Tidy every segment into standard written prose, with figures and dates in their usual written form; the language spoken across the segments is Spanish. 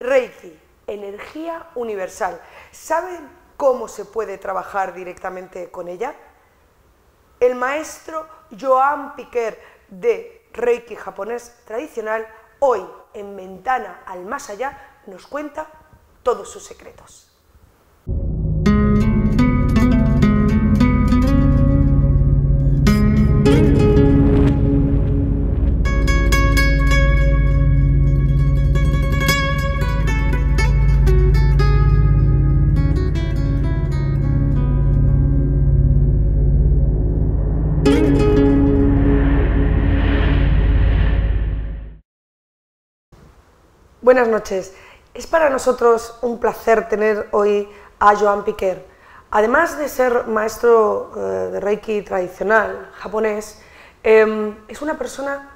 Reiki, energía universal. ¿Saben cómo se puede trabajar directamente con ella? El maestro Joan Piquer de Reiki japonés tradicional, hoy en Ventana al Más Allá, nos cuenta todos sus secretos. Buenas noches. Es para nosotros un placer tener hoy a Joan Piquer. Además de ser maestro de Reiki tradicional japonés, es una persona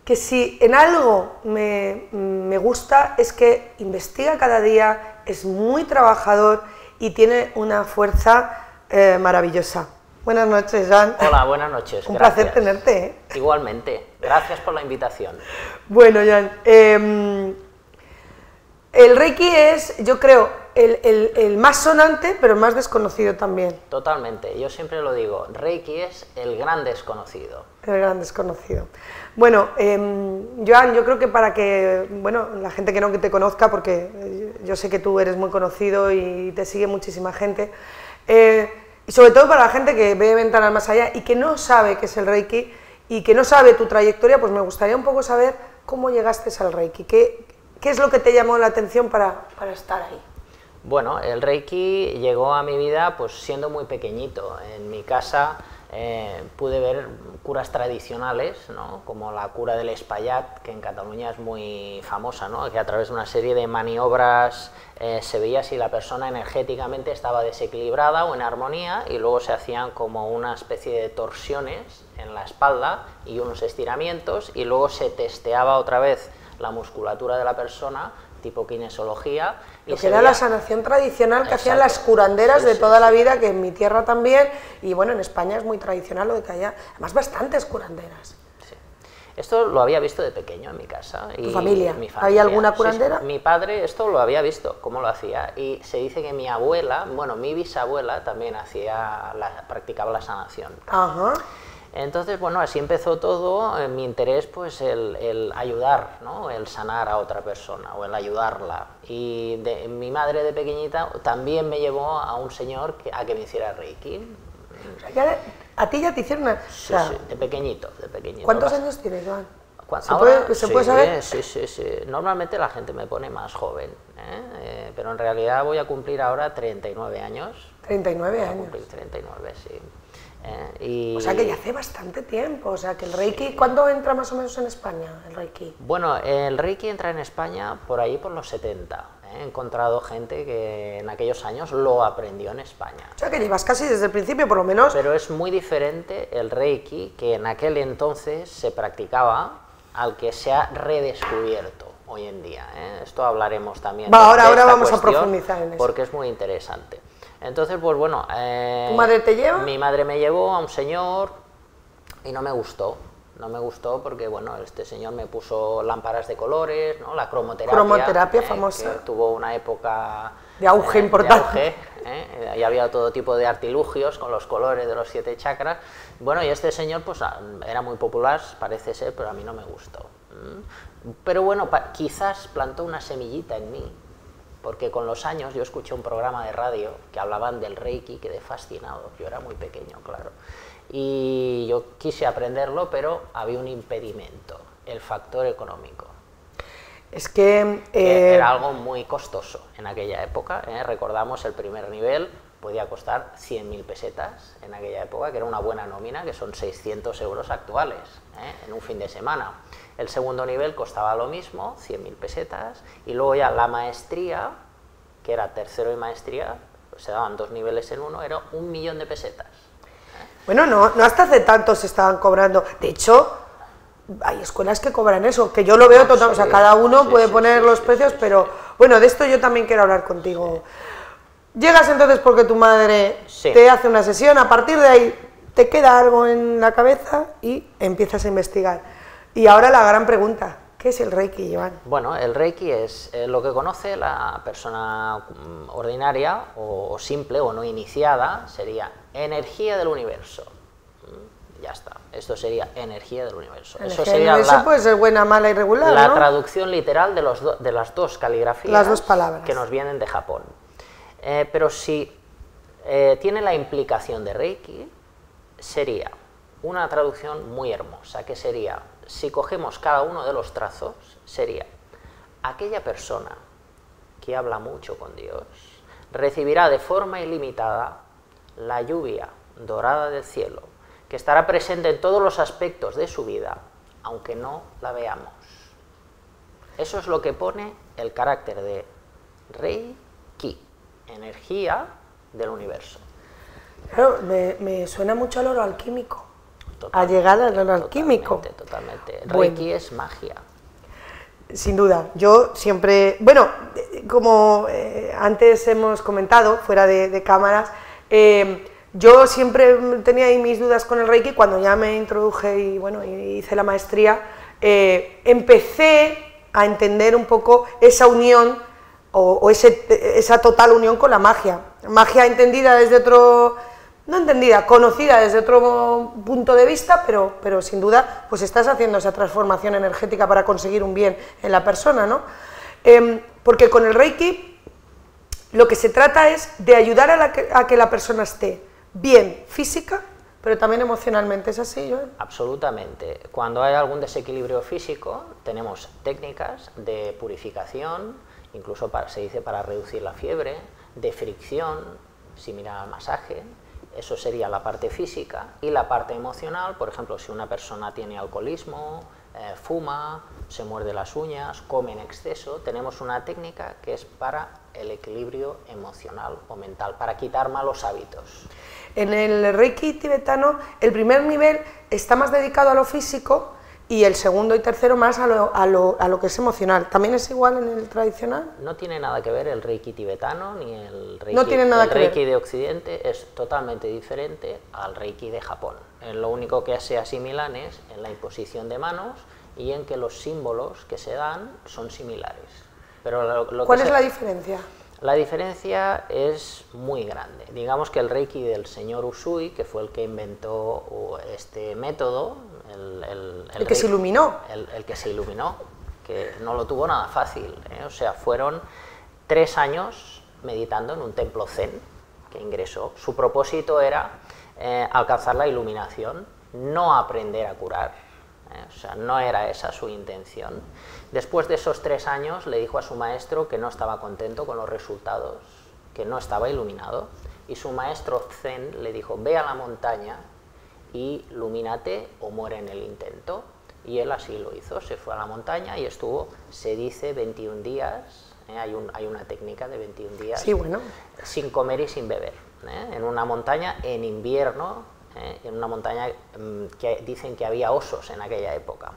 que si en algo me gusta es que investiga cada día, es muy trabajador y tiene una fuerza maravillosa. Buenas noches, Joan. Hola, buenas noches. Un placer tenerte, ¿eh? Igualmente. Gracias por la invitación. Bueno, Joan, el Reiki es, yo creo, el más sonante, pero el más desconocido también. Totalmente. Yo siempre lo digo, Reiki es el gran desconocido. El gran desconocido. Bueno, Joan, yo creo que para que, bueno, la gente que no te conozca, porque yo sé que tú eres muy conocido y te sigue muchísima gente, y sobre todo para la gente que ve Ventana al Más Allá y que no sabe qué es el Reiki y que no sabe tu trayectoria, pues me gustaría un poco saber cómo llegaste al Reiki, qué es lo que te llamó la atención para estar ahí. Bueno, el Reiki llegó a mi vida pues siendo muy pequeñito. En mi casa pude ver curas tradicionales, ¿no? Como la cura del Espaillat, que en Cataluña es muy famosa, ¿no? Que a través de una serie de maniobras se veía si la persona energéticamente estaba desequilibrada o en armonía, y luego se hacían como una especie de torsiones en la espalda y unos estiramientos, y luego se testeaba otra vez la musculatura de la persona, tipo kinesiología. Lo que era la sanación tradicional que hacían las curanderas de toda la vida, que en mi tierra también, y bueno, en España es muy tradicional lo de que haya, además, bastantes curanderas. Sí. Esto lo había visto de pequeño en mi casa. ¿Tu familia? ¿Había alguna curandera? Sí, mi padre esto lo había visto, cómo lo hacía, y se dice que mi abuela, bueno, mi bisabuela también practicaba la sanación. Ajá. Entonces, bueno, así empezó todo, mi interés, pues, el ayudar, ¿no? El sanar a otra persona, o el ayudarla. Y mi madre de pequeñita también me llevó a un señor a que me hiciera Reiki. O sea, ¿a ti ya te hicieron una...? Sí, sí, de pequeñito, de pequeñito. ¿Cuántos años tienes, Joan? ¿Se puede saber? Sí. Normalmente la gente me pone más joven, pero en realidad voy a cumplir ahora 39 años. 39 años. Voy a cumplir 39, sí. O sea que ya hace bastante tiempo, o sea que el Reiki, sí. ¿Cuándo entra más o menos en España el Reiki? Bueno, el Reiki entra en España por ahí por los 70. He encontrado gente que en aquellos años lo aprendió en España. O sea que llevas casi desde el principio, por lo menos. Pero es muy diferente el Reiki que en aquel entonces se practicaba al que se ha redescubierto hoy en día. Esto hablaremos también. Ahora vamos a profundizar en eso. Porque es muy interesante. Entonces, pues bueno... ¿Tu madre te lleva? Mi madre me llevó a un señor y no me gustó. No me gustó porque, bueno, este señor me puso lámparas de colores, ¿no? La cromoterapia. Cromoterapia famosa. Que tuvo una época... de auge importante. Y había todo tipo de artilugios con los colores de los 7 chakras. Bueno, y este señor, pues, era muy popular, parece ser, pero a mí no me gustó. Pero bueno, quizás plantó una semillita en mí. Porque con los años yo escuché un programa de radio que hablaban del Reiki, quedé fascinado, yo era muy pequeño, claro, y yo quise aprenderlo, pero había un impedimento, el factor económico. Es que era algo muy costoso en aquella época, recordamos el primer nivel podía costar 100.000 pesetas en aquella época, que era una buena nómina, que son 600 euros actuales, en un fin de semana. El segundo nivel costaba lo mismo, 100.000 pesetas, y luego ya la maestría, que era tercero y maestría, pues se daban 2 niveles en uno, era 1.000.000 de pesetas. Bueno, no hasta hace tanto se estaban cobrando, de hecho, hay escuelas que cobran eso, que yo lo veo total, o sea, cada uno puede poner los precios, pero bueno, de esto yo también quiero hablar contigo. Llegas entonces porque tu madre te hace una sesión, a partir de ahí te queda algo en la cabeza y empiezas a investigar. Y ahora la gran pregunta, ¿Qué es el Reiki, Joan? Bueno, el Reiki es lo que conoce la persona ordinaria o simple o no iniciada, sería energía del universo. Ya está, esto sería energía del universo. Eso sería puede ser buena, mala y regular, la ¿no? traducción literal de las dos caligrafías, las dos palabras que nos vienen de Japón. Pero si tiene la implicación de Reiki, sería una traducción muy hermosa, que sería, si cogemos cada uno de los trazos, sería aquella persona que habla mucho con Dios, recibirá de forma ilimitada la lluvia dorada del cielo, que estará presente en todos los aspectos de su vida, aunque no la veamos. Eso es lo que pone el carácter de Reiki, energía del universo. Claro, me suena mucho al oro alquímico. A llegar al oro alquímico. Totalmente. Reiki es magia. Sin duda. Yo siempre, bueno, como antes hemos comentado, fuera de cámaras, yo siempre tenía ahí mis dudas con el Reiki. Cuando ya me introduje y bueno, hice la maestría, empecé a entender un poco esa unión o esa total unión con la magia. Magia entendida desde otro, no entendida, conocida desde otro punto de vista, pero sin duda pues estás haciendo esa transformación energética para conseguir un bien en la persona, ¿no? Porque con el Reiki lo que se trata es de ayudar a que la persona esté bien física, pero también emocionalmente. ¿Es así, Joan? Absolutamente. Cuando hay algún desequilibrio físico, tenemos técnicas de purificación, incluso se dice para reducir la fiebre, de fricción, similar al masaje. Eso sería la parte física. Y la parte emocional, por ejemplo, si una persona tiene alcoholismo, fuma, se muerde las uñas, come en exceso, tenemos una técnica que es para el equilibrio emocional o mental, para quitar malos hábitos. En el Reiki tibetano, el primer nivel está más dedicado a lo físico y el segundo y tercero más a lo que es emocional. ¿También es igual en el tradicional? No tiene nada que ver el Reiki tibetano ni el Reiki, no tiene nada el que Reiki ver. de Occidente, es totalmente diferente al Reiki de Japón. Lo único que se asimilan es en la imposición de manos y en que los símbolos que se dan son similares. Pero ¿Cuál es la diferencia? La diferencia es muy grande. Digamos que el Reiki del señor Usui, que fue el que inventó este método, el que se iluminó. El que se iluminó, que no lo tuvo nada fácil, ¿eh? O sea, fueron 3 años meditando en un templo zen que ingresó. Su propósito era alcanzar la iluminación, no aprender a curar. O sea, no era esa su intención. Después de esos 3 años le dijo a su maestro que no estaba contento con los resultados, que no estaba iluminado, y su maestro zen le dijo: ve a la montaña y ilumínate o muere en el intento. Y él así lo hizo, se fue a la montaña y estuvo, se dice, 21 días, hay una técnica de 21 días, sí, bueno, sin comer y sin beber, en una montaña en invierno, en una montaña que dicen que había osos en aquella época.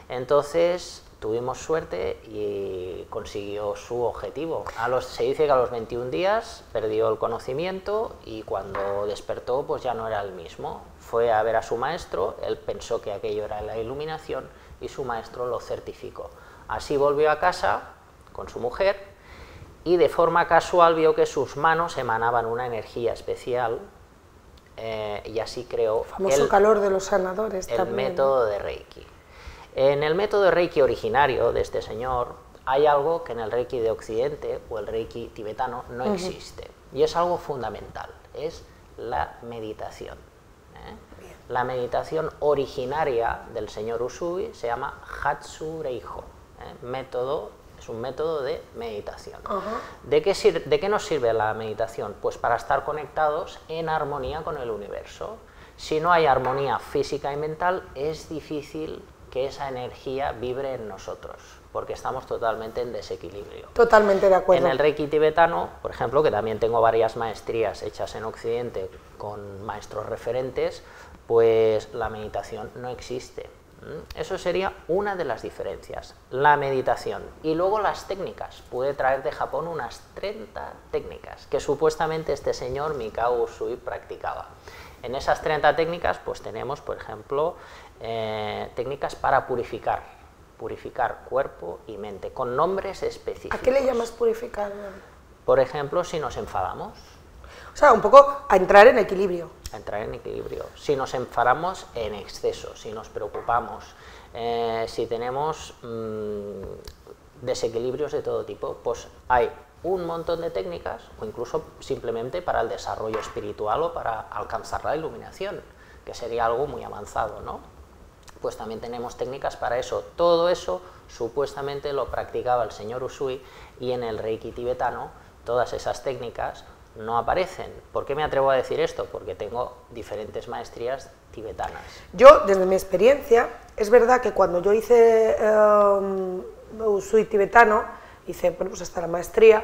Entonces tuvimos suerte y consiguió su objetivo. Se dice que a los 21 días perdió el conocimiento y cuando despertó pues ya no era el mismo. Fue a ver a su maestro, él pensó que aquello era la iluminación y su maestro lo certificó. Así volvió a casa con su mujer y de forma casual vio que sus manos emanaban una energía especial. Y así creó famoso calor de los sanadores el también, método de Reiki. En el método de Reiki originario de este señor hay algo que en el Reiki de Occidente o el Reiki tibetano no existe, y es algo fundamental, es la meditación. La meditación originaria del señor Usui se llama Hatsu Reijo, es un método de meditación. ¿De qué nos sirve la meditación? Pues para estar conectados en armonía con el universo. Si no hay armonía física y mental, es difícil que esa energía vibre en nosotros, porque estamos totalmente en desequilibrio. Totalmente de acuerdo. En el Reiki tibetano, por ejemplo, que también tengo varias maestrías hechas en Occidente con maestros referentes, pues la meditación no existe. Eso sería una de las diferencias, la meditación. Y luego las técnicas. Pude traer de Japón unas 30 técnicas que supuestamente este señor Mikao Usui practicaba. En esas 30 técnicas pues tenemos, por ejemplo, técnicas para purificar purificar cuerpo y mente, con nombres específicos. ¿A qué le llamas purificar? Por ejemplo, si nos enfadamos. O sea, un poco a entrar en equilibrio. A entrar en equilibrio. Si nos enfadamos en exceso, si nos preocupamos, si tenemos desequilibrios de todo tipo, pues hay un montón de técnicas, o incluso simplemente para el desarrollo espiritual o para alcanzar la iluminación, que sería algo muy avanzado, ¿no? Pues también tenemos técnicas para eso. Todo eso supuestamente lo practicaba el señor Usui, y en el Reiki tibetano todas esas técnicas no aparecen. ¿Por qué me atrevo a decir esto? Porque tengo diferentes maestrías tibetanas. Yo, desde mi experiencia, es verdad que cuando yo hice Usui tibetano, hice, bueno, pues hasta la maestría,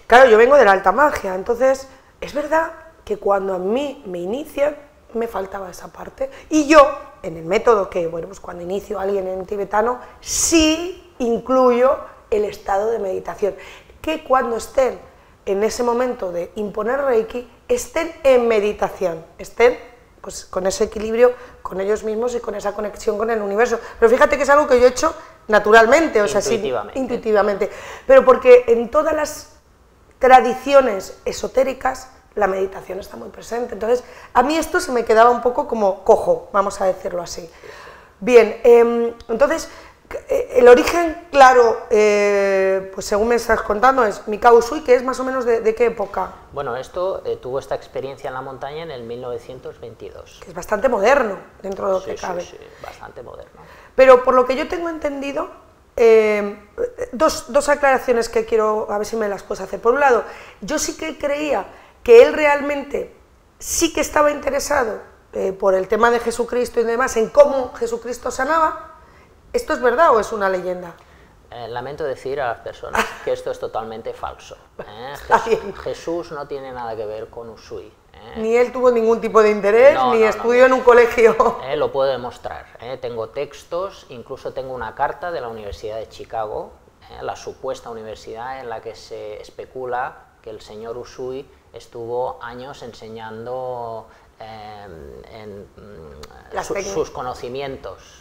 claro, yo vengo de la alta magia, entonces es verdad que cuando a mí me inician, me faltaba esa parte, y yo, en el método que, bueno, pues cuando inicio a alguien en tibetano, sí incluyo el estado de meditación, que cuando estén en ese momento de imponer Reiki, estén en meditación, estén pues con ese equilibrio con ellos mismos y con esa conexión con el universo. Pero fíjate que es algo que yo he hecho naturalmente, o sea, intuitivamente, pero porque en todas las tradiciones esotéricas la meditación está muy presente. Entonces, a mí esto se me quedaba un poco como cojo, vamos a decirlo así. Bien, entonces, el origen, claro, pues según me estás contando, es Mikao Usui, que es más o menos de qué época. Bueno, esto tuvo esta experiencia en la montaña en el 1922. Que es bastante moderno, dentro de lo que cabe. Sí, bastante moderno. Pero por lo que yo tengo entendido, dos aclaraciones que quiero, a ver si me las puedes hacer. Por un lado, yo sí que creía que él realmente sí que estaba interesado por el tema de Jesucristo y demás, en cómo Jesucristo sanaba. ¿Esto es verdad o es una leyenda? Lamento decir a las personas que esto es totalmente falso. Jesús no tiene nada que ver con Usui. Ni él tuvo ningún tipo de interés, ni estudió en un colegio. Lo puedo demostrar. Tengo textos, incluso tengo una carta de la Universidad de Chicago, la supuesta universidad en la que se especula que el señor Usui estuvo años enseñando sus conocimientos.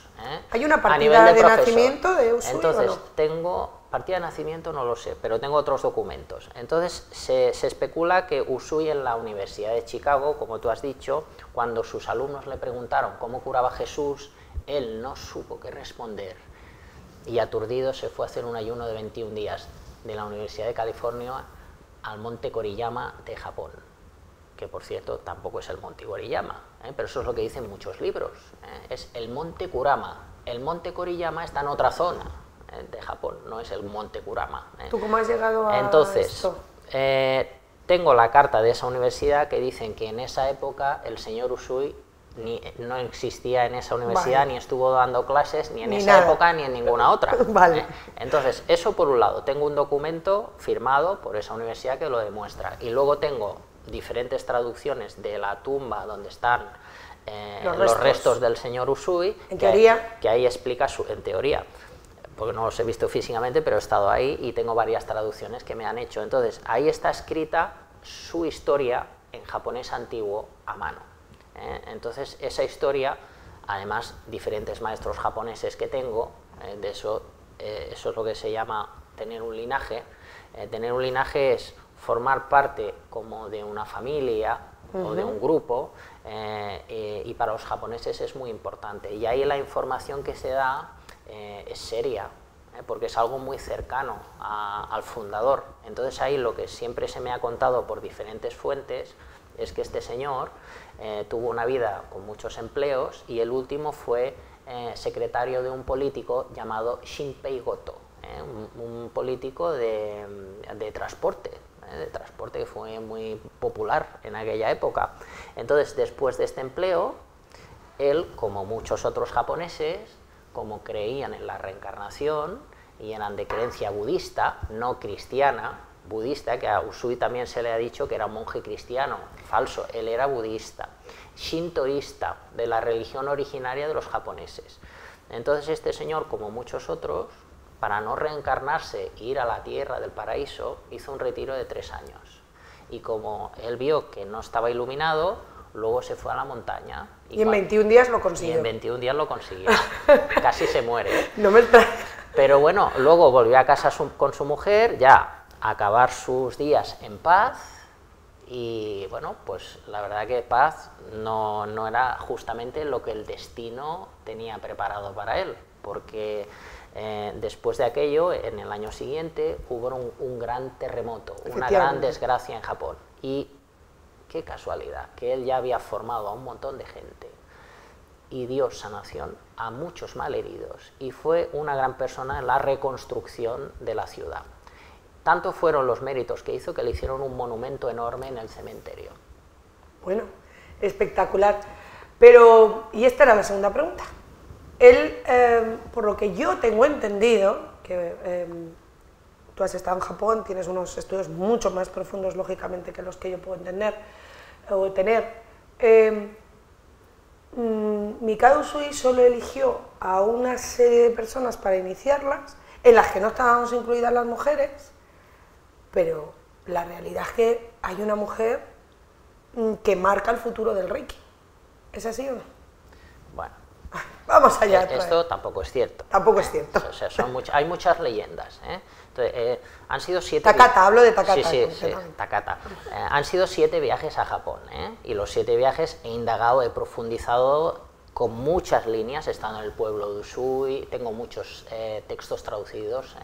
¿Hay una partida de nacimiento de Usui? Entonces, ¿o no? tengo partida de nacimiento, no lo sé, pero tengo otros documentos. Entonces, se especula que Usui en la Universidad de Chicago, como tú has dicho, cuando sus alumnos le preguntaron cómo curaba Jesús, él no supo qué responder, y aturdido se fue a hacer un ayuno de 21 días de la Universidad de California al monte Koriyama de Japón, que por cierto tampoco es el monte Koriyama, pero eso es lo que dicen muchos libros, es el monte Kurama. El monte Koriyama está en otra zona de Japón, no es el monte Kurama. ¿Tú cómo has llegado a esto? Tengo la carta de esa universidad que dicen que en esa época el señor Usui no existía en esa universidad, vale, ni estuvo dando clases ni en esa época ni en ninguna otra. Vale. Entonces, eso por un lado, tengo un documento firmado por esa universidad que lo demuestra, y luego tengo diferentes traducciones de la tumba donde están los restos del señor Usui, en teoría, que ahí explica en teoría, porque no los he visto físicamente, pero he estado ahí y tengo varias traducciones que me han hecho. Entonces, ahí está escrita su historia en japonés antiguo a mano. Entonces, esa historia, además, diferentes maestros japoneses que tengo, eso es lo que se llama tener un linaje. Tener un linaje es formar parte como de una familia o de un grupo, y para los japoneses es muy importante. Y ahí la información que se da es seria, porque es algo muy cercano al fundador. Entonces ahí lo que siempre se me ha contado por diferentes fuentes es que este señor tuvo una vida con muchos empleos, y el último fue secretario de un político llamado Shinpei Goto, un político de transporte, que fue muy popular en aquella época. Entonces, después de este empleo, él, como muchos otros japoneses, como creían en la reencarnación y eran de creencia budista, no cristiana, budista, que a Usui también se le ha dicho que era un monje cristiano, falso, él era budista, shintoísta, de la religión originaria de los japoneses. Entonces este señor, como muchos otros, para no reencarnarse e ir a la tierra del paraíso, hizo un retiro de 3 años. Y como él vio que no estaba iluminado, luego se fue a la montaña. Y en 21 días lo consiguió. Y en 21 días lo consiguió. Casi se muere. No me extraña. Pero bueno, luego volvió a casa con su mujer, ya a acabar sus días en paz, y bueno, pues la verdad que paz no era justamente lo que el destino tenía preparado para él, porque después de aquello, en el año siguiente, hubo un gran terremoto, una gran desgracia en Japón, y qué casualidad, que él ya había formado a un montón de gente y dio sanación a muchos malheridos, y fue una gran persona en la reconstrucción de la ciudad. Tanto fueron los méritos que hizo que le hicieron un monumento enorme en el cementerio. Bueno, espectacular. Pero, y esta era la segunda pregunta. Él, por lo que yo tengo entendido, que tú has estado en Japón, tienes unos estudios mucho más profundos, lógicamente, que los que yo puedo entender o tener, Mikao Usui solo eligió a una serie de personas para iniciarlas, en las que no estábamos incluidas las mujeres, pero la realidad es que hay una mujer que marca el futuro del Reiki. ¿Es así o no? Bueno, vamos allá. Esto tampoco es cierto. Tampoco es cierto. O sea, hay muchas leyendas. Entonces, han sido 7... Takata, hablo de Takata. Sí, Takata. Han sido 7 viajes a Japón, y los 7 viajes he indagado, he profundizado con muchas líneas, he estado en el pueblo de Usui, tengo muchos textos traducidos.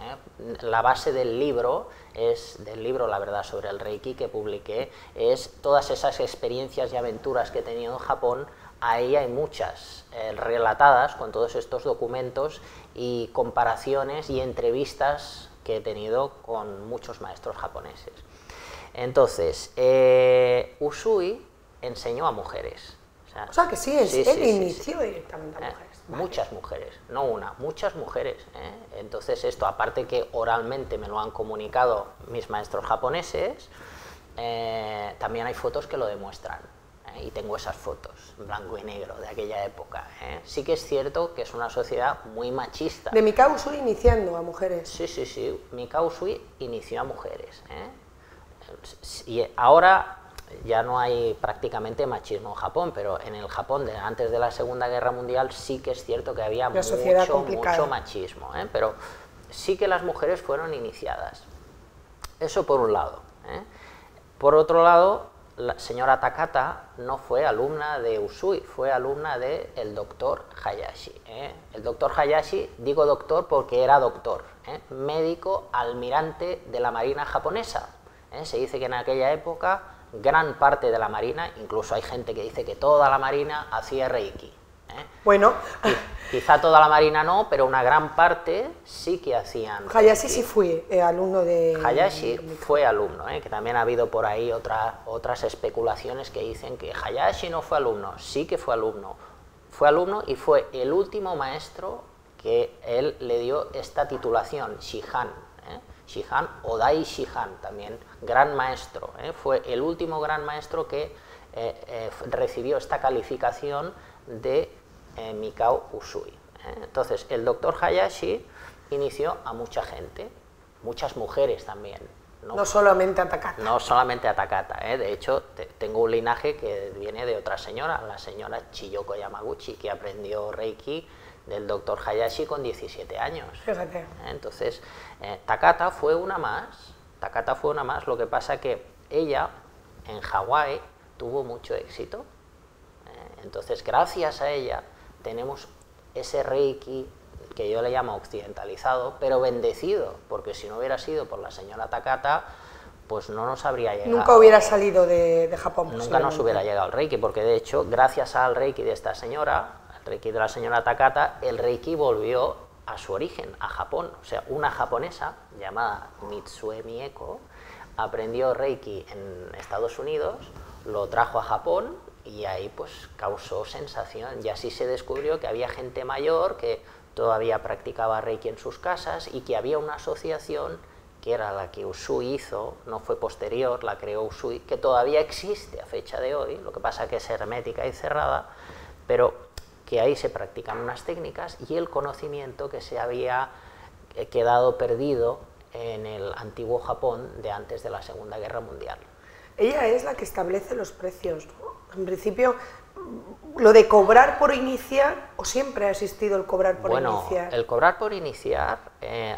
La base del libro La verdad sobre el Reiki, que publiqué, es todas esas experiencias y aventuras que he tenido en Japón. Ahí hay muchas relatadas con todos estos documentos y comparaciones y entrevistas que he tenido con muchos maestros japoneses. Entonces, Usui enseñó a mujeres. O sea que sí, él inició directamente a mujeres. Vale. Muchas mujeres, no una, muchas mujeres. Entonces esto, aparte que oralmente me lo han comunicado mis maestros japoneses, también hay fotos que lo demuestran. Y tengo esas fotos, en blanco y negro, de aquella época. Sí que es cierto que es una sociedad muy machista. ¿De Mikao Usui iniciando a mujeres? Sí, Mikao Usui inició a mujeres. Y ahora ya no hay prácticamente machismo en Japón, pero en el Japón de antes de la Segunda Guerra Mundial sí que es cierto que había mucho machismo, pero sí que las mujeres fueron iniciadas. Eso por un lado. Por otro lado, la señora Takata no fue alumna de Usui, fue alumna del doctor Hayashi. El doctor Hayashi, digo doctor porque era doctor, médico almirante de la Marina japonesa. Se dice que en aquella época gran parte de la Marina, incluso hay gente que dice que toda la Marina hacía Reiki. Bueno, quizá toda la Marina no, pero una gran parte sí que hacían Reiki. Hayashi sí fue alumno de... Hayashi fue alumno, que también ha habido por ahí otras especulaciones que dicen que Hayashi no fue alumno. Sí que fue alumno. Fue alumno y fue el último maestro que él le dio esta titulación, Shihan. Shihan, Odai Shihan, también gran maestro, fue el último gran maestro que recibió esta calificación de Mikao Usui. Entonces, el doctor Hayashi inició a mucha gente, muchas mujeres también. No solamente a Takata. No solamente a Takata, de hecho, tengo un linaje que viene de otra señora, la señora Chiyoko Yamaguchi, que aprendió Reiki del doctor Hayashi con 17 años. Fíjate. Entonces, Takata fue una más, lo que pasa que ella en Hawái tuvo mucho éxito. Entonces, gracias a ella tenemos ese Reiki que yo le llamo occidentalizado, pero bendecido, porque si no hubiera sido por la señora Takata, pues no nos habría llegado. Nunca hubiera salido de Japón. Nunca nos hubiera llegado el Reiki, porque de hecho, gracias al Reiki de esta señora, el Reiki de la señora Takata, el Reiki volvió a su origen, a Japón. O sea, una japonesa llamada Mitsue Mieko aprendió Reiki en Estados Unidos, lo trajo a Japón y ahí pues causó sensación. Y así se descubrió que había gente mayor que todavía practicaba Reiki en sus casas y que había una asociación que era la que Usui hizo, no fue posterior, la creó Usui, que todavía existe a fecha de hoy, lo que pasa que es hermética y cerrada, pero que ahí se practican unas técnicas y el conocimiento que se había quedado perdido en el antiguo Japón de antes de la Segunda Guerra Mundial. Ella es la que establece los precios, ¿no? En principio, lo de cobrar por iniciar, ¿o siempre ha existido el cobrar por iniciar? Bueno, el cobrar por iniciar,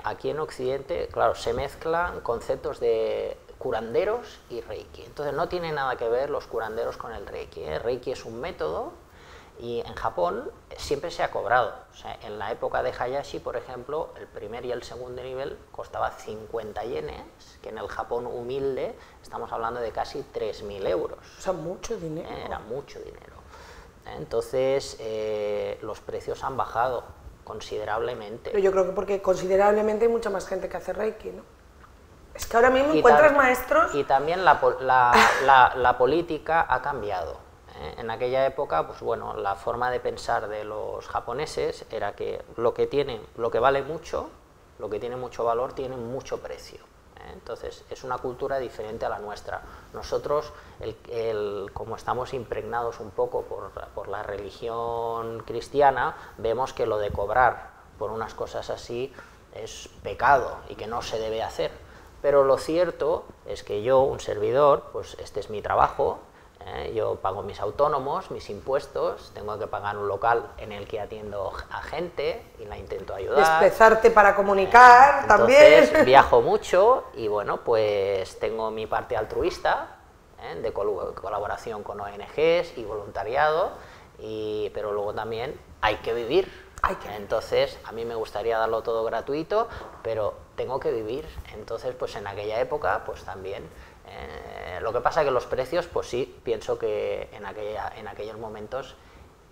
aquí en Occidente, claro, se mezclan conceptos de curanderos y Reiki. Entonces no tiene nada que ver los curanderos con el Reiki. Reiki es un método y en Japón siempre se ha cobrado. O sea, en la época de Hayashi, por ejemplo, el primer y el segundo nivel costaba 50 yenes, que en el Japón humilde estamos hablando de casi 3.000 euros. O sea, mucho dinero. Era mucho dinero. Entonces, los precios han bajado considerablemente. Pero yo creo que porque considerablemente hay mucha más gente que hace Reiki, ¿no? Es que ahora mismo encuentras maestros... Y también la política ha cambiado. En aquella época, pues bueno, la forma de pensar de los japoneses era que lo que vale mucho, lo que tiene mucho valor, tiene mucho precio. Entonces, es una cultura diferente a la nuestra. Nosotros, como estamos impregnados un poco por la religión cristiana, vemos que lo de cobrar por unas cosas así es pecado y que no se debe hacer. Pero lo cierto es que yo, un servidor, pues este es mi trabajo, yo pago mis autónomos, mis impuestos, tengo que pagar un local en el que atiendo a gente y la intento ayudar. Desplazarte para comunicar también. Entonces viajo mucho y bueno, pues tengo mi parte altruista, de colaboración con ONGs y voluntariado, pero luego también hay que vivir. Entonces, a mí me gustaría darlo todo gratuito, pero tengo que vivir. Entonces, pues en aquella época, pues también. Lo que pasa es que los precios, pues sí, pienso que en aquellos momentos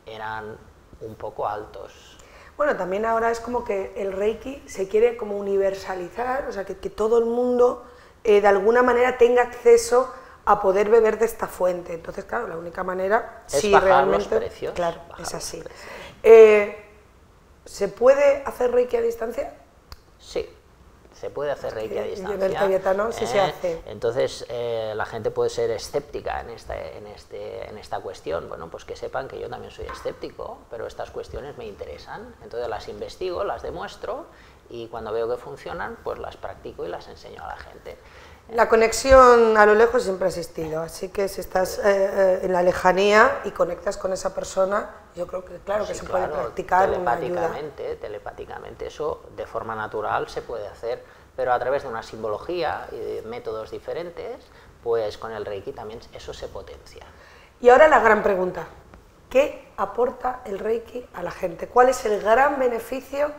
eran un poco altos. Bueno, también ahora es como que el Reiki se quiere como universalizar, o sea, que todo el mundo de alguna manera tenga acceso a poder beber de esta fuente. Entonces, claro, la única manera, es si bajar realmente, los precios. Claro, Bajar es así. ¿Se puede hacer Reiki a distancia? Sí, se puede hacer Reiki a distancia. Y en el tibetano sí se hace. Entonces, la gente puede ser escéptica en esta cuestión. Bueno, pues que sepan que yo también soy escéptico, pero estas cuestiones me interesan. Entonces las investigo, las demuestro y cuando veo que funcionan, pues las practico y las enseño a la gente. La conexión a lo lejos siempre ha existido, así que si estás en la lejanía y conectas con esa persona, yo creo que claro que se puede practicar una ayuda. Telepáticamente, eso de forma natural se puede hacer, pero a través de una simbología y de métodos diferentes, pues con el Reiki también eso se potencia. Y ahora la gran pregunta, ¿qué aporta el Reiki a la gente? ¿Cuál es el gran beneficio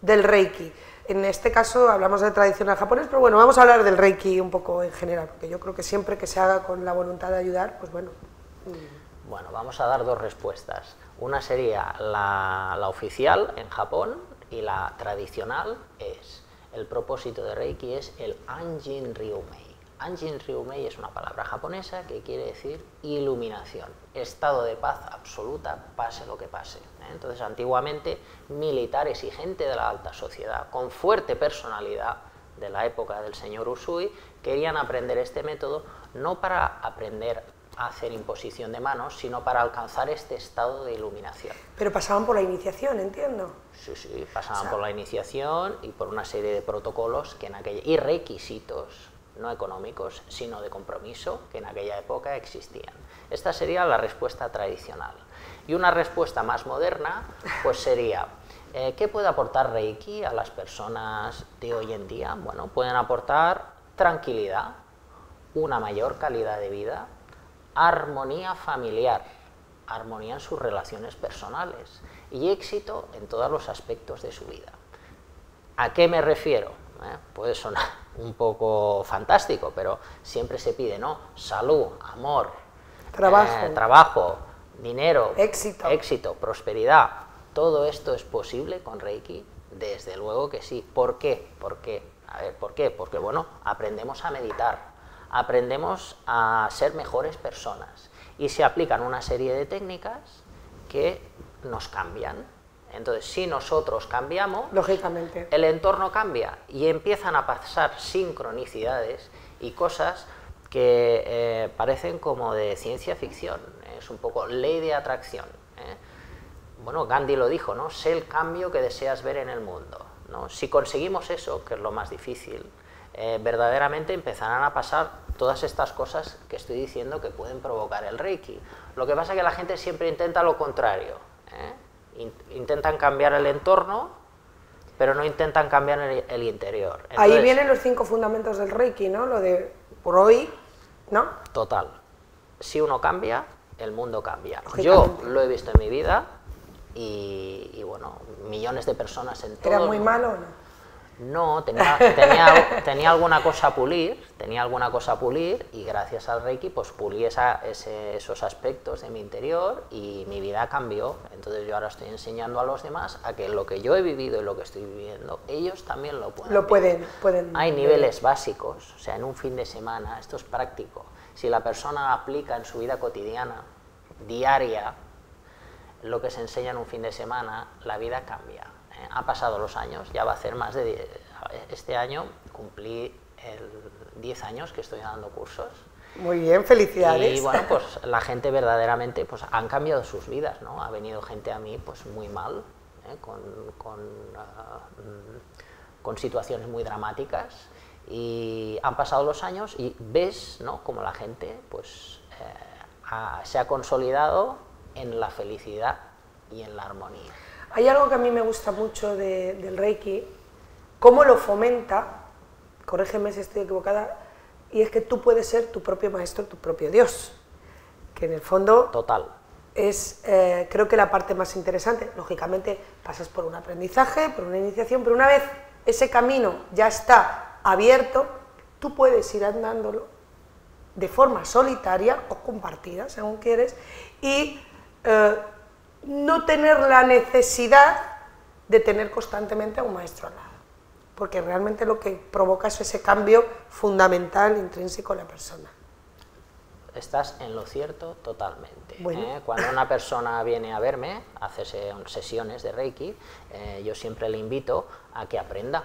del Reiki? En este caso hablamos de tradicional japonés, pero bueno, vamos a hablar del Reiki un poco en general, porque yo creo que siempre que se haga con la voluntad de ayudar, pues bueno. Bueno, vamos a dar dos respuestas. Una sería la oficial en Japón y la tradicional es, el propósito de Reiki es el Anjin Ryumei. Anjin Ryumei es una palabra japonesa que quiere decir iluminación, estado de paz absoluta, pase lo que pase. Entonces, antiguamente, militares y gente de la alta sociedad, con fuerte personalidad de la época del señor Usui, querían aprender este método no para aprender a hacer imposición de manos, sino para alcanzar este estado de iluminación. Pero pasaban por la iniciación, entiendo. Sí, pasaban por la iniciación y por una serie de protocolos y requisitos, no económicos, sino de compromiso, que en aquella época existían. Esta sería la respuesta tradicional. Y una respuesta más moderna, pues sería, ¿qué puede aportar Reiki a las personas de hoy en día? Bueno, pueden aportar tranquilidad, una mayor calidad de vida, armonía familiar, armonía en sus relaciones personales y éxito en todos los aspectos de su vida. ¿A qué me refiero? Puede sonar un poco fantástico, pero siempre se pide, ¿no? Salud, amor, trabajo, dinero, éxito, prosperidad. Todo esto es posible con Reiki, desde luego que sí. ¿Por qué? A ver, ¿por qué? Porque, bueno, aprendemos a meditar, aprendemos a ser mejores personas y se aplican una serie de técnicas que nos cambian. Entonces, si nosotros cambiamos, lógicamente, el entorno cambia y empiezan a pasar sincronicidades y cosas que parecen como de ciencia ficción. Es un poco ley de atracción. Bueno, Gandhi lo dijo, ¿no? Sé el cambio que deseas ver en el mundo, ¿no? Si conseguimos eso, que es lo más difícil, verdaderamente empezarán a pasar todas estas cosas que estoy diciendo que pueden provocar el Reiki. Lo que pasa es que la gente siempre intenta lo contrario, ¿eh? Intentan cambiar el entorno, pero no intentan cambiar el interior. Entonces, ahí vienen los 5 fundamentos del Reiki, ¿no? Lo de por hoy, ¿no? Total. Si uno cambia, el mundo cambia. Yo lo he visto en mi vida y bueno, millones de personas en todo. ¿Era muy malo o no? No, tenía alguna cosa a pulir, y gracias al Reiki pues pulí esos aspectos de mi interior y mi vida cambió. Entonces yo ahora estoy enseñando a los demás a que lo que yo he vivido y lo que estoy viviendo, ellos también lo pueden. Pueden. Hay niveles básicos, o sea, en un fin de semana, esto es práctico. Si la persona aplica en su vida cotidiana, diaria, lo que se enseña en un fin de semana, la vida cambia. Han pasado los años, ya va a hacer más de 10. Este año cumplí 10 años que estoy dando cursos. Muy bien, felicidades. Y bueno, pues la gente verdaderamente pues han cambiado sus vidas, ¿no? Ha venido gente a mí pues muy mal, con situaciones muy dramáticas, y han pasado los años y ves, ¿no?, como la gente pues se ha consolidado en la felicidad y en la armonía. Hay algo que a mí me gusta mucho del Reiki, cómo lo fomenta, corrígeme si estoy equivocada, y es que tú puedes ser tu propio maestro, tu propio Dios, que en el fondo Total. Es, creo que la parte más interesante. Lógicamente pasas por un aprendizaje, por una iniciación, pero una vez ese camino ya está abierto, tú puedes ir andándolo de forma solitaria o compartida, según quieres, y no tener la necesidad de tener constantemente a un maestro al lado, porque realmente lo que provoca es ese cambio fundamental, intrínseco en la persona. Estás en lo cierto totalmente. Bueno. Cuando una persona viene a verme, a hacerse sesiones de Reiki, yo siempre le invito a que aprenda.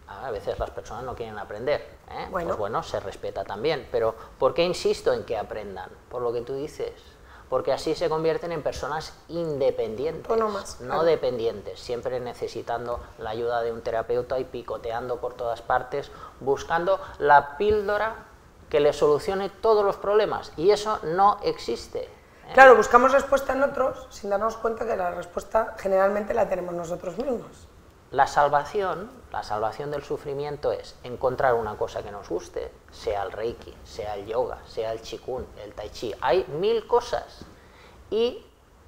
A veces las personas no quieren aprender, Bueno. Pues bueno, se respeta también, pero ¿por qué insisto en que aprendan? Por lo que tú dices, porque así se convierten en personas independientes, no dependientes, siempre necesitando la ayuda de un terapeuta y picoteando por todas partes, buscando la píldora que le solucione todos los problemas, y eso no existe. Claro, buscamos respuesta en otros sin darnos cuenta que la respuesta generalmente la tenemos nosotros mismos. La salvación del sufrimiento es encontrar una cosa que nos guste, sea el Reiki, sea el yoga, sea el Qigong, el Tai Chi. Hay 1000 cosas. Y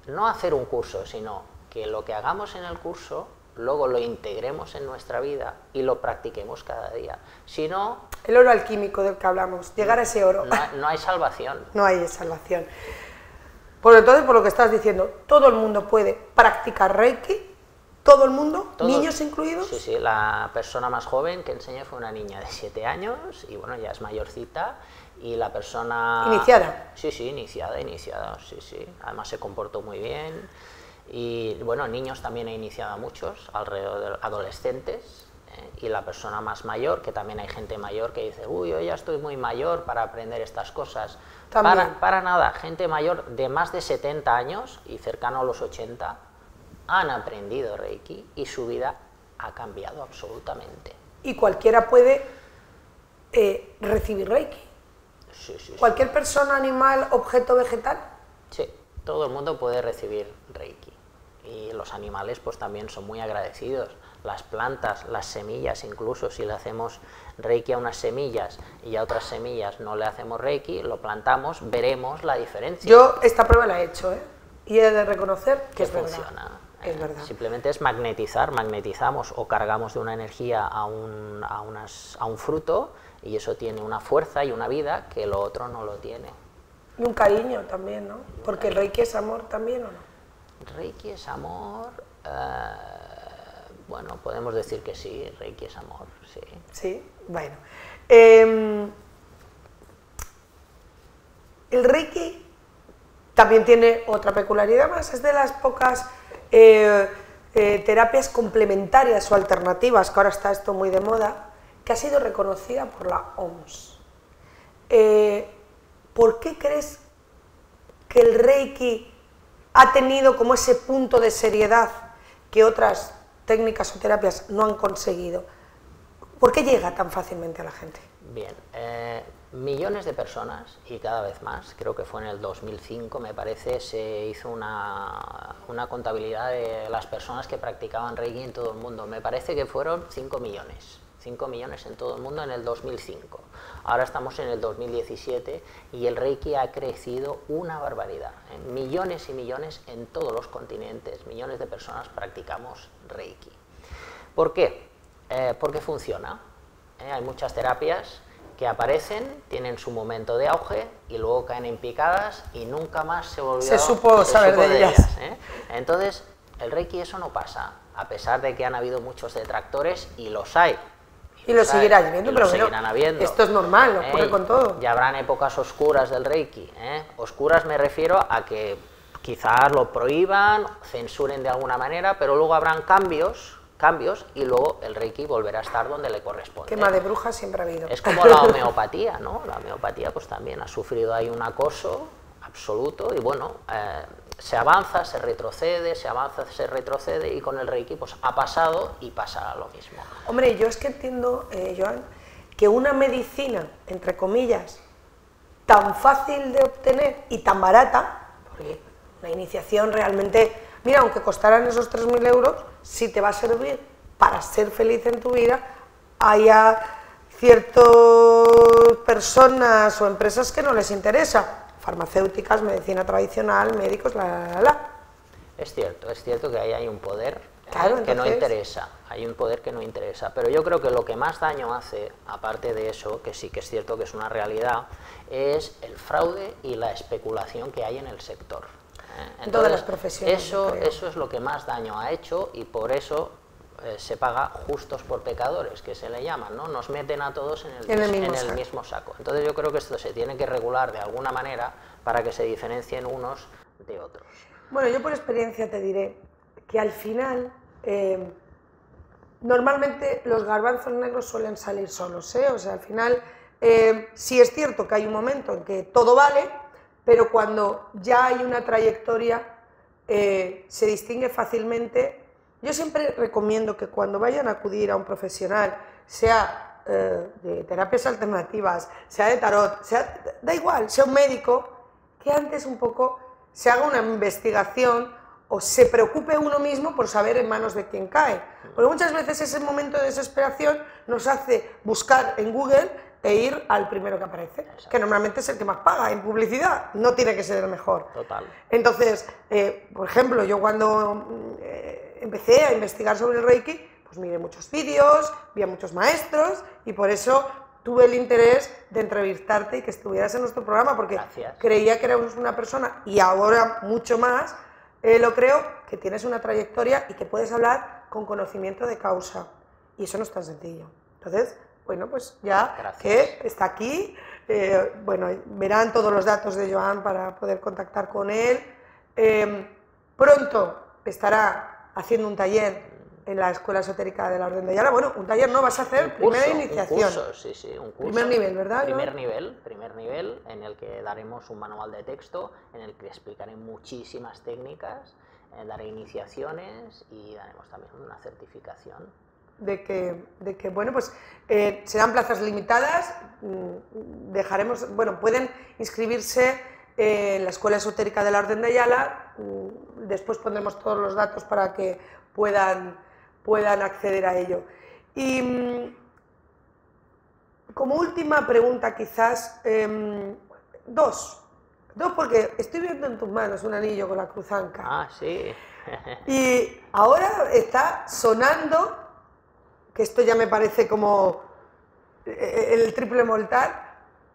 no hacer un curso, sino que lo que hagamos en el curso, luego lo integremos en nuestra vida y lo practiquemos cada día. Si no... El oro alquímico del que hablamos, llegar a ese oro. No hay salvación. No hay salvación. Pues entonces, por lo que estás diciendo, todo el mundo puede practicar Reiki. ¿Todo el mundo? ¿Niños incluidos? Sí, sí, la persona más joven que enseñé fue una niña de 7 años, y bueno, ya es mayorcita, y la persona... ¿Iniciada? Sí, sí, iniciada, sí, sí, además se comportó muy bien, y bueno, niños también he iniciado a muchos, alrededor de adolescentes, y la persona más mayor, que también hay gente mayor que dice, uy, yo ya estoy muy mayor para aprender estas cosas. Para nada, gente mayor de más de 70 años y cercano a los 80, han aprendido Reiki y su vida ha cambiado absolutamente. ¿Y cualquiera puede recibir Reiki? Sí, sí, ¿Cualquier persona, animal, objeto, vegetal? Sí, todo el mundo puede recibir Reiki. Y los animales pues también son muy agradecidos. Las plantas, las semillas, incluso si le hacemos Reiki a unas semillas y a otras semillas no le hacemos Reiki, lo plantamos, veremos la diferencia. Yo esta prueba la he hecho, y he de reconocer que es funciona. Verdad. Es verdad. Simplemente es magnetizar, magnetizamos o cargamos de una energía a un fruto, y eso tiene una fuerza y una vida que lo otro no lo tiene. Y un cariño también, ¿no? Porque el Reiki es amor también, ¿o no? Reiki es amor, bueno, podemos decir que sí, Reiki es amor, sí. Sí, bueno. El Reiki también tiene otra peculiaridad más, es de las pocas terapias complementarias o alternativas, que ahora está esto muy de moda, que ha sido reconocida por la OMS. ¿Por qué crees que el Reiki ha tenido como ese punto de seriedad que otras técnicas o terapias no han conseguido? ¿Por qué llega tan fácilmente a la gente? Bien, millones de personas, y cada vez más, creo que fue en el 2005, me parece, se hizo una contabilidad de las personas que practicaban Reiki en todo el mundo. Me parece que fueron 5 millones. 5 millones en todo el mundo en el 2005. Ahora estamos en el 2017 y el Reiki ha crecido una barbaridad. Millones y millones en todos los continentes, millones de personas practicamos Reiki. ¿Por qué? Porque funciona. Hay muchas terapias que aparecen, tienen su momento de auge y luego caen en picadas y nunca más se volvió se supo saber de ellas. Entonces, el Reiki eso no pasa, a pesar de que han habido muchos detractores y los hay. Y lo seguirán habiendo, pero bueno, esto es normal, ocurre con todo. Ya habrán épocas oscuras del Reiki. Oscuras me refiero a que quizás lo prohíban, censuren de alguna manera, pero luego habrán cambios y luego el Reiki volverá a estar donde le corresponde. Quema de brujas siempre ha habido. Es como la homeopatía, ¿no? La homeopatía pues también ha sufrido ahí un acoso absoluto y bueno, se avanza, se retrocede, se avanza, se retrocede y con el Reiki pues ha pasado y pasa lo mismo. Hombre, yo es que entiendo, Joan, que una medicina, entre comillas, tan fácil de obtener y tan barata, porque la iniciación realmente, mira, aunque costaran esos 3.000 euros, si te va a servir para ser feliz en tu vida, haya ciertas personas o empresas que no les interesa. Farmacéuticas, medicina tradicional, médicos, Es cierto que ahí hay un poder claro, que no interesa, hay un poder que no interesa, pero yo creo que lo que más daño hace, aparte de eso, que sí que es cierto que es una realidad, es el fraude y la especulación que hay en el sector. En todas las profesiones. Eso es lo que más daño ha hecho y por eso se paga justos por pecadores, que se le llaman, ¿no? Nos meten a todos en el mismo saco. Entonces yo creo que esto se tiene que regular de alguna manera para que se diferencien unos de otros. Bueno, yo por experiencia te diré que al final, normalmente los garbanzos negros suelen salir solos, O sea, al final, sí es cierto que hay un momento en que todo vale, pero cuando ya hay una trayectoria, se distingue fácilmente. Yo siempre recomiendo que cuando vayan a acudir a un profesional, sea de terapias alternativas, sea de tarot, da igual, sea un médico, que antes un poco se haga una investigación o se preocupe uno mismo por saber en manos de quién cae. Porque muchas veces ese momento de desesperación nos hace buscar en Google e ir al primero que aparece, exacto, que normalmente es el que más paga en publicidad, no tiene que ser el mejor. Total. Entonces, por ejemplo, yo cuando empecé a investigar sobre el Reiki, pues miré muchos vídeos, vi a muchos maestros y por eso tuve el interés de entrevistarte y que estuvieras en nuestro programa, porque gracias, creía que eras una persona, y ahora mucho más, lo creo, que tienes una trayectoria y que puedes hablar con conocimiento de causa, y eso no es tan sencillo. Entonces, bueno, pues ya gracias, que está aquí, bueno, verán todos los datos de Joan para poder contactar con él. Pronto estará haciendo un taller en la Escuela Esotérica de la Orden de Ayala. Bueno, un taller no, vas a hacer primera iniciación. Un curso, sí, un curso. Primer nivel, ¿verdad? Primer nivel, en el que daremos un manual de texto, en el que explicaré muchísimas técnicas, daré iniciaciones y daremos también una certificación. De que bueno, pues serán plazas limitadas, dejaremos, bueno, pueden inscribirse en la Escuela Esotérica de la Orden de Ayala, después pondremos todos los datos para que puedan acceder a ello. Y como última pregunta quizás, dos, porque estoy viendo en tus manos un anillo con la cruzanca. Ah, sí. Y ahora está sonando, que esto ya me parece como el triple mortal,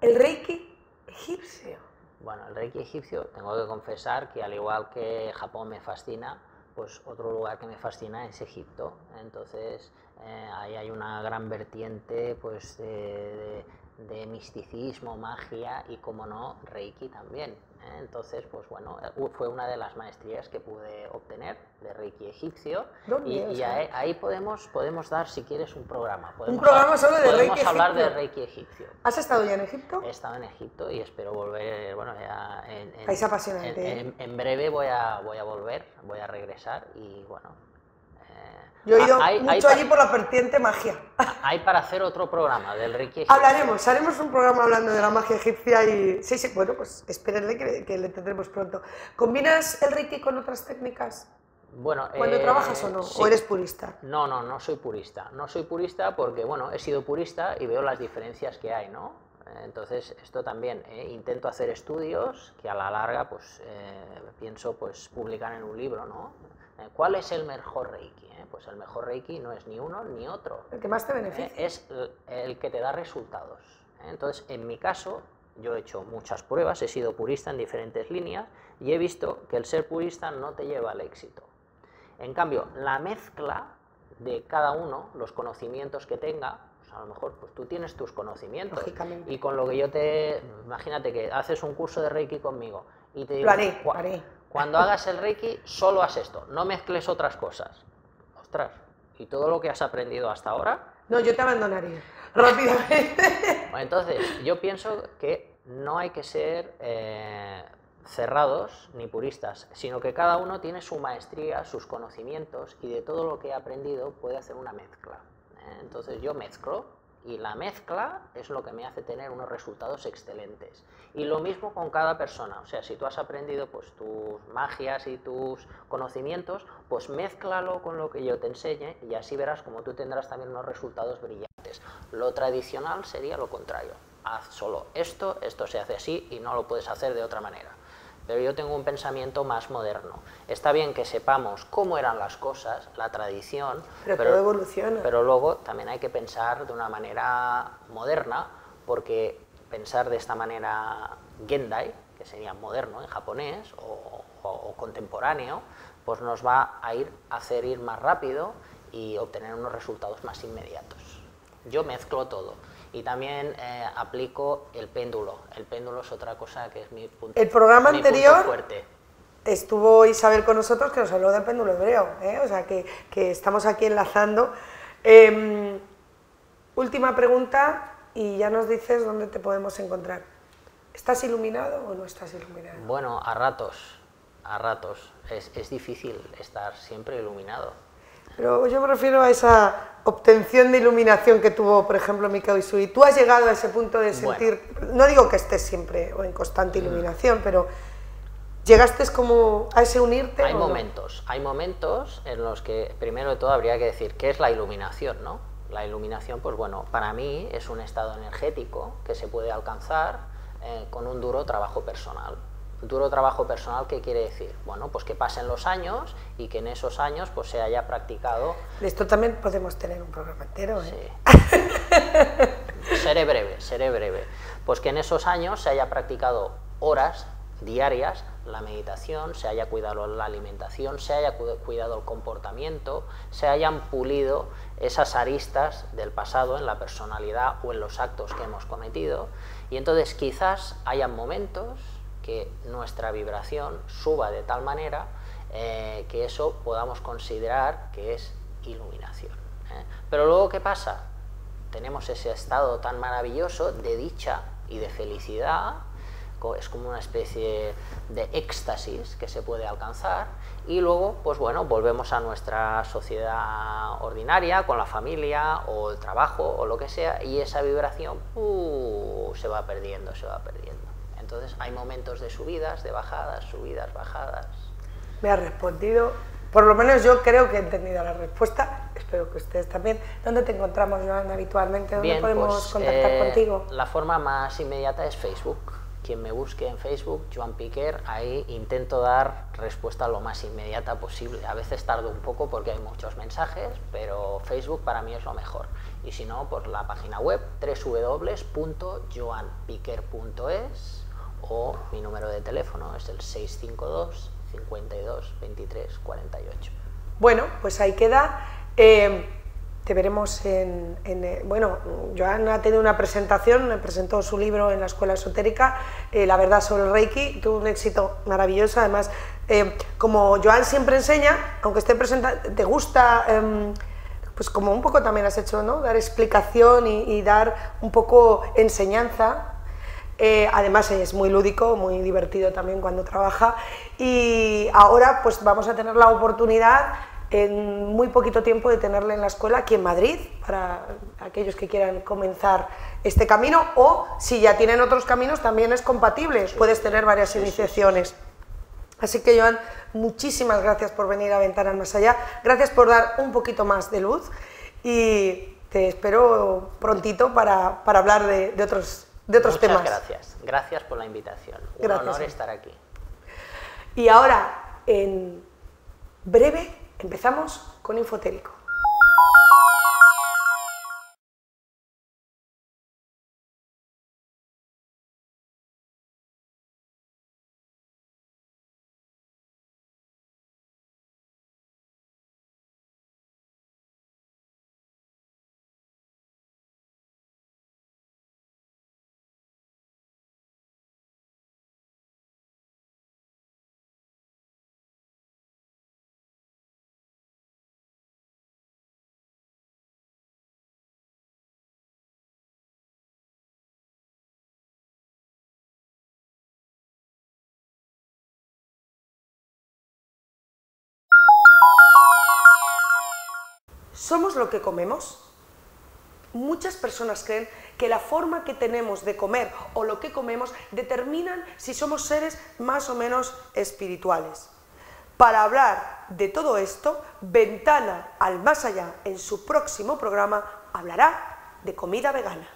el Reiki egipcio. Bueno, el Reiki egipcio, tengo que confesar que al igual que Japón me fascina, pues otro lugar que me fascina es Egipto. Entonces ahí hay una gran vertiente pues de misticismo, magia y, como no, Reiki también. Entonces, pues bueno, fue una de las maestrías que pude obtener de Reiki egipcio. Y ahí podemos dar, si quieres, un programa. Un programa solo de Reiki egipcio. Podemos hablar de Reiki egipcio. ¿Has estado ya en Egipto? He estado en Egipto y espero volver, bueno, ya es apasionante. En breve voy a volver, voy a regresar y bueno. Yo he ido mucho allí por la vertiente magia. Hay para hacer otro programa del Reiki egipcio. Haremos un programa hablando de la magia egipcia y... Sí, bueno, pues espérenle que le tendremos pronto. ¿Combinas el Reiki con otras técnicas? Bueno, ¿Cuando trabajas o no? Sí. ¿O eres purista? No soy purista. No soy purista porque, bueno, he sido purista y veo las diferencias que hay, ¿no? Entonces, esto también, intento hacer estudios que a la larga, pues, pienso, pues, publicar en un libro, ¿no? ¿Cuál es el mejor Reiki? Pues el mejor Reiki no es ni uno ni otro. El que más te beneficia. Es el que te da resultados. Entonces, en mi caso, yo he hecho muchas pruebas, he sido purista en diferentes líneas y he visto que el ser purista no te lleva al éxito. En cambio, la mezcla de cada uno, los conocimientos que tenga, pues a lo mejor pues tú tienes tus conocimientos y con lo que yo te... Imagínate que haces un curso de Reiki conmigo y te digo... Lo haré. Cuando hagas el Reiki, solo haz esto, no mezcles otras cosas. Ostras, ¿y todo lo que has aprendido hasta ahora? No, yo te abandonaría rápidamente. Bueno, entonces, yo pienso que no hay que ser cerrados ni puristas, sino que cada uno tiene su maestría, sus conocimientos y de todo lo que he aprendido puede hacer una mezcla. Entonces yo mezclo y la mezcla es lo que me hace tener unos resultados excelentes. Y lo mismo con cada persona, o sea, si tú has aprendido pues tus magias y tus conocimientos, pues mézclalo con lo que yo te enseñe y así verás como tú tendrás también unos resultados brillantes. Lo tradicional sería lo contrario, haz solo esto se hace así y no lo puedes hacer de otra manera. Pero yo tengo un pensamiento más moderno. Está bien que sepamos cómo eran las cosas, la tradición, pero todo evoluciona. Pero luego también hay que pensar de una manera moderna, porque pensar de esta manera Gendai, que sería moderno en japonés, o contemporáneo, pues nos va a hacer ir más rápido y obtener unos resultados más inmediatos. Yo mezclo todo. Y también aplico el péndulo. El péndulo es otra cosa que es mi punto, el programa anterior fuerte. Estuvo Isabel con nosotros que nos habló del péndulo hebreo, o sea que estamos aquí enlazando. Última pregunta y ya nos dices dónde te podemos encontrar. ¿Estás iluminado o no estás iluminado? Bueno, a ratos. Es difícil estar siempre iluminado. Pero yo me refiero a esa obtención de iluminación que tuvo, por ejemplo, Mikao Usui. ¿Tú has llegado a ese punto de sentir, no digo que estés siempre o en constante iluminación, pero llegaste como a ese unirte? Hay momentos en los que, primero de todo, habría que decir qué es la iluminación, ¿no? La iluminación, pues bueno, para mí es un estado energético que se puede alcanzar con un duro trabajo personal. Duro trabajo personal, ¿qué quiere decir? Bueno, pues que pasen los años y que en esos años pues se haya practicado... De esto también podemos tener un programa entero, ¿eh? Sí. Seré breve. Pues que en esos años se haya practicado horas diarias la meditación, se haya cuidado la alimentación, se haya cuidado el comportamiento, se hayan pulido esas aristas del pasado en la personalidad o en los actos que hemos cometido. Y entonces quizás hayan momentos que nuestra vibración suba de tal manera que eso podamos considerar que es iluminación. Pero luego, ¿qué pasa? Tenemos ese estado tan maravilloso de dicha y de felicidad, es como una especie de éxtasis que se puede alcanzar, y luego, pues bueno, volvemos a nuestra sociedad ordinaria, con la familia, o el trabajo, o lo que sea, y esa vibración se va perdiendo. Entonces hay momentos de subidas, de bajadas, subidas, bajadas. Me has respondido, por lo menos yo creo que he entendido la respuesta, espero que ustedes también. ¿Dónde te encontramos, Joan, habitualmente? ¿Dónde podemos contactar contigo? La forma más inmediata es Facebook. Quien me busque en Facebook, Joan Piquer, ahí intento dar respuesta lo más inmediata posible. A veces tardo un poco porque hay muchos mensajes, pero Facebook para mí es lo mejor. Y si no, por la página web www.joanpiquer.es, o mi número de teléfono es el 652 52 23 48. Bueno, pues ahí queda. Te veremos bueno, Joan ha tenido una presentación, me presentó su libro en la Escuela Esotérica, La verdad sobre el Reiki, tuvo un éxito maravilloso. Además, como Joan siempre enseña, aunque esté presentando, te gusta, pues como un poco también has hecho, ¿no? Dar explicación y dar un poco enseñanza. Además es muy lúdico, muy divertido también cuando trabaja, y ahora pues vamos a tener la oportunidad en muy poquito tiempo de tenerle en la escuela aquí en Madrid, para aquellos que quieran comenzar este camino, o si ya tienen otros caminos también es compatible, puedes tener varias iniciaciones. Así que, Joan, muchísimas gracias por venir a Ventanas Más Allá, gracias por dar un poquito más de luz y te espero prontito para hablar de otros temas. Muchas gracias por la invitación, un honor estar aquí. Y ahora, en breve, empezamos con Infotérico. ¿Somos lo que comemos? Muchas personas creen que la forma que tenemos de comer o lo que comemos determinan si somos seres más o menos espirituales. Para hablar de todo esto, Ventana al Más Allá, en su próximo programa, hablará de comida vegana.